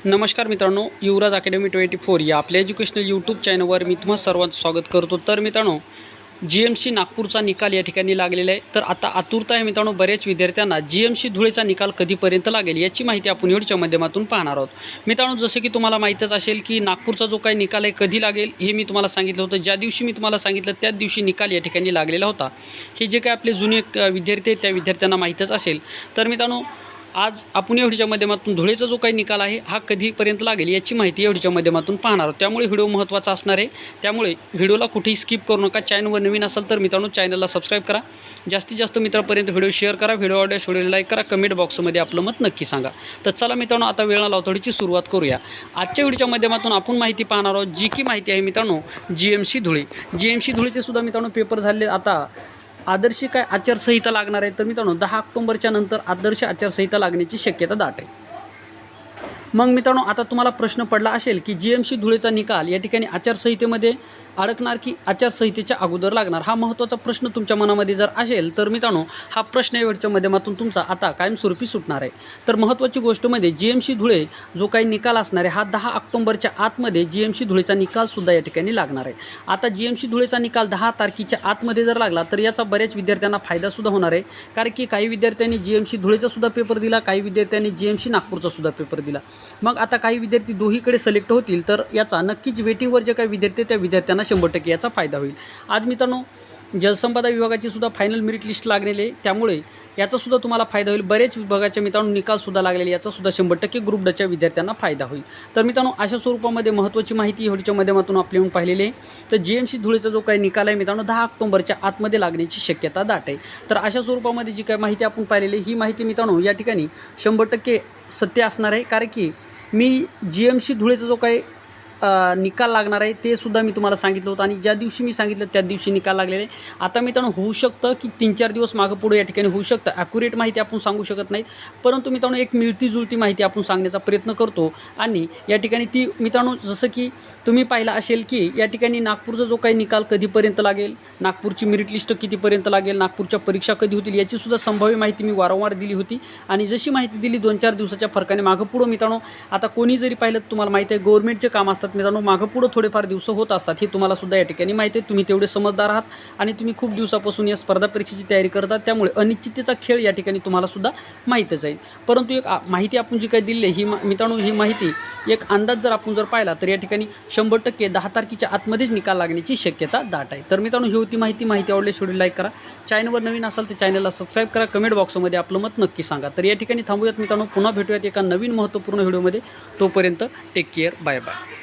नमस्कार मित्रांनो, युवराज अकॅडमी 24 या आपल्या एज्युकेशनल यूट्यूब चॅनलवर मी तुम्हा सर्वांचं स्वागत करतो। तर मित्रांनो, GMC नागपूरचा निकाल या ठिकाणी लागलेला आहे। तर आता आतुरता आहे मित्रांनो बऱ्याच विद्यार्थ्यांना GMC धुळेचा निकाल कधीपर्यंत लागेल याची माहिती आपण व्हिडिओच्या माध्यमातून पाहणार आहोत। मित्रांनो, जसं की तुम्हाला माहीतच असेल की नागपूरचा जो काही निकाल आहे कधी लागेल हे मी तुम्हाला सांगितलं होतं। ज्या दिवशी मी तुम्हाला सांगितलं त्याच दिवशी निकाल या ठिकाणी लागलेला होता। हे जे काही आपले जुने विद्यार्थी आहेत त्या विद्यार्थ्यांना माहीतच असेल। तर मित्रांनो, आज आपण या व्हिडिओच्या माध्यमातून धुळेचा जो काही निकाल आहे हा कधीपर्यंत लागेल याची माहिती या व्हिडिओच्या माध्यमातून पाहणार आहोत। त्यामुळे व्हिडिओ महत्त्वाचा असणार आहे, त्यामुळे व्हिडिओला कुठेही स्किप करू नका। चॅनलवर नवीन असाल तर मित्रांनो चॅनलला सबस्क्राईब करा, जास्तीत जास्त मित्रांपर्यंत व्हिडिओ शेअर करा, व्हिडिओ आवडल्यास व्हिडिओला लाईक करा, कमेंट बॉक्समध्ये आपलं मत नक्की सांगा। तर चला मित्रांनो, आता वेळ न लावता थोडीशी सुरुवात करूया। आजच्या व्हिडिओच्या माध्यमातून आपण माहिती पाहणार आहोत, जी की माहिती आहे मित्रांनो GMC धुळे। GMC धुळेचे सुद्धा मित्रांनो पेपर झाले। आता आदर्श काय आचारसंहिता लागणार आहे, तर मित्रांनो 10 ऑक्टोबरच्या नंतर आदर्श आचारसंहिता लागण्याची शक्यता दाट आहे। मग मित्रांनो, आता तुम्हाला प्रश्न पडला असेल की GMC धुळेचा निकाल या ठिकाणी आचारसंहितेमध्ये अडकणार की आचारसंहितेच्या अगोदर लागणार, हा महत्त्वाचा प्रश्न तुमच्या मनामध्ये जर असेल तर मित्रांनो हा प्रश्न या व्हिडिओच्या माध्यमातून तुमचा आता कायमस्वरूपी सुटणार आहे। तर महत्त्वाची गोष्ट म्हणजे GMC धुळे जो काही निकाल असणार आहे हा 10 ऑक्टोबरच्या आतमध्ये GMC धुळेचा निकालसुद्धा या ठिकाणी लागणार आहे। आता GMC धुळेचा निकाल 10 तारखेच्या आतमध्ये जर लागला तर याचा बऱ्याच विद्यार्थ्यांना फायदासुद्धा होणार आहे, कारण की काही विद्यार्थ्यांनी GMC धुळेचा सुद्धा पेपर दिला, काही विद्यार्थ्यांनी GMC नागपूरचा सुद्धा पेपर दिला। मग आता काही विद्यार्थी दोहीकडे सिलेक्ट होतील तर याचा नक्कीच वेटिंगवर जे काही विद्यार्थी त्या विद्यार्थ्यांना 100% याचा फायदा होईल। आज मित्रांनो, जलसंपदा विभागाची सुद्धा फायनल मेरिट लिस्ट लागलेली आहे, त्यामुळे याचासुद्धा तुम्हाला फायदा होईल। बरेच विभागाच्या मित्रांनो निकालसुद्धा लागलेले, याचासुद्धा 100% ग्रुप डच्या विद्यार्थ्यांना फायदा होईल। तर मित्रांनो, अशा स्वरूपामध्ये महत्त्वाची माहिती व्हिडिओच्या माध्यमातून आपल्याहून पाहिलेली आहे। तर GMC धुळेचा जो काही निकाल आहे मित्रांनो 10 ऑक्टोबरच्या आतमध्ये लागण्याची शक्यता दाट आहे। तर अशा स्वरूपामध्ये जी काही माहिती आपण पाहिलेली ही माहिती मित्रांनो या ठिकाणी 100% सत्य असणार आहे, कारण की मी GMC धुळेचा जो काही निकाल लागणार आहे ते सुद्धा मी तुम्हाला सांगितलं होतं, आणि ज्या दिवशी मी सांगितलं त्याच दिवशी निकाल लागलेले आहे। आता मित्रांनो, होऊ शकतं की 3-4 दिवस मागं पुढे या ठिकाणी होऊ शकतं, ॲक्युरेट माहिती आपण सांगू शकत नाही, परंतु मित्रांनो एक मिळती जुळती माहिती आपण सांगण्याचा प्रयत्न करतो। आणि या ठिकाणी ती मित्रांनो, जसं की तुम्ही पाहिलं असेल की या ठिकाणी नागपूरचा जो काही निकाल कधीपर्यंत लागेल, नागपूरची मेरिट लिस्ट कितीपर्यंत लागेल, नागपूरच्या परीक्षा कधी होतील याचीसुद्धा संभाव्य माहिती मी वारंवार दिली होती। आणि जशी माहिती दिली 2-4 दिवसाच्या फरकाने मागं पुढं मित्रांनो, आता कोणी जरी पाहिलं तुम्हाला माहिती आहे गव्हर्नमेंटचे काम असतात मित्रांनो, मागं पुढं थोडेफार दिवस होत असतात, हे तुम्हाला सुद्धा या ठिकाणी माहिती आहे। तुम्ही तेवढे समजदार आहात आणि तुम्ही खूप दिवसापासून या स्पर्धा परीक्षेची तयारी करतात, त्यामुळे अनिश्चिततेचा खेळ या ठिकाणी तुम्हाला सुद्धा माहीतच आहे। परंतु एक माहिती आपण जी काही दिली ही मित्रांनो, ही माहिती एक अंदाज जर आपण पाहिला तर या ठिकाणी 100% 10 तारखेच्या आतमध्येच निकाल लागण्याची शक्यता दाट आहे। तर मित्रांनो, ही होती माहिती आवडल्यास व्हिडिओ लाईक करा, चॅनलवर नवीन असाल तर चॅनलला सबस्क्राईब करा, कमेंट बॉक्समध्ये आपलं मत नक्की सांगा। तर या ठिकाणी थांबूयात मित्रांनो, पुन्हा भेटूयात एका नवीन महत्त्वपूर्ण व्हिडिओमध्ये। तोपर्यंत टेक केअर, बाय बाय।